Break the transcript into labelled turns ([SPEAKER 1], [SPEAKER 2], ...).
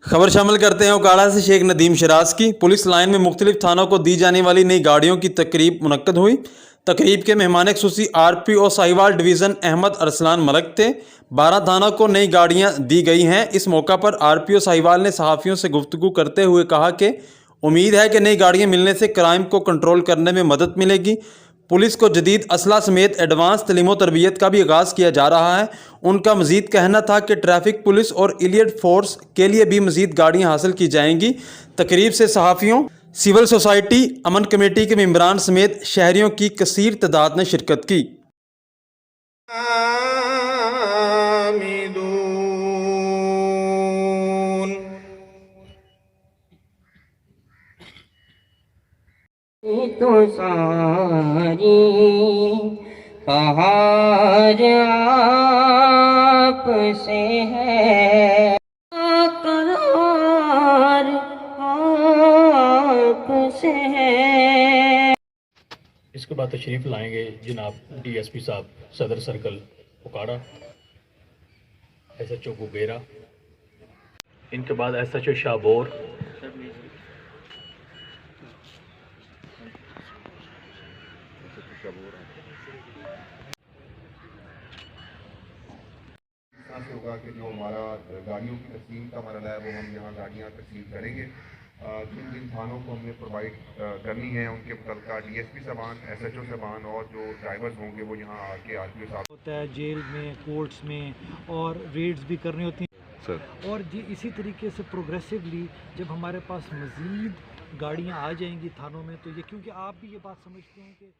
[SPEAKER 1] खबर शामिल करते हैं उकाड़ा से शेख नदीम शराज की। पुलिस लाइन में मुख्तलिफ थानों को दी जाने वाली नई गाड़ियों की तकरीब मुनक्कद हुई। तकरीब के मेहमान खुसूसी RPO साहिवाल डिवीज़न अहमद अरसलान मलक थे। 12 थानों को नई गाड़ियां दी गई हैं। इस मौका पर RPO साहिवाल ने सहाफ़ियों से गुफ्तगू करते हुए कहा कि उम्मीद है कि नई गाड़ियां मिलने से क्राइम को कंट्रोल करने में मदद मिलेगी। पुलिस को जदीद असला समेत एडवांस तलीम तरबियत का भी आगाज़ किया जा रहा है। उनका मज़ीद कहना था कि ट्रैफिक पुलिस और एलियट फोर्स के लिए भी मज़ीद गाड़ियाँ हासिल की जाएंगी। तकरीब से सहाफ़ियों, सिविल सोसाइटी, अमन कमेटी के मेंबरान समेत शहरियों की कसीर तादाद ने शिरकत की।
[SPEAKER 2] तो सारी बहार आपसे है, करार आपसे है।
[SPEAKER 3] इसके बाद तशरीफ़ लाएंगे जनाब DSP साहब सदर सर्कल उकाड़ा, SHO गुबेरा, इनके बाद SHO शाहबोर,
[SPEAKER 4] से होगा कि जो हमारा गाड़ियों की तकसीम का मरला है वो हम यहाँ गाड़ियाँ तकसीम करेंगे। जिन जिन थानों को हमें प्रोवाइड करनी है उनके मुतल्लिका DSP साहबान, SHO साहबान और जो ड्राइवर्स होंगे वो यहाँ आके RPO साहब
[SPEAKER 5] होता है, जेल में, कोर्ट्स में, और रेड्स भी करनी होती हैं
[SPEAKER 4] सर।
[SPEAKER 5] और जी इसी तरीके से प्रोग्रेसिवली जब हमारे पास मज़ीद गाड़ियाँ आ जाएंगी थानों में, तो ये क्योंकि आप भी ये बात समझते हैं कि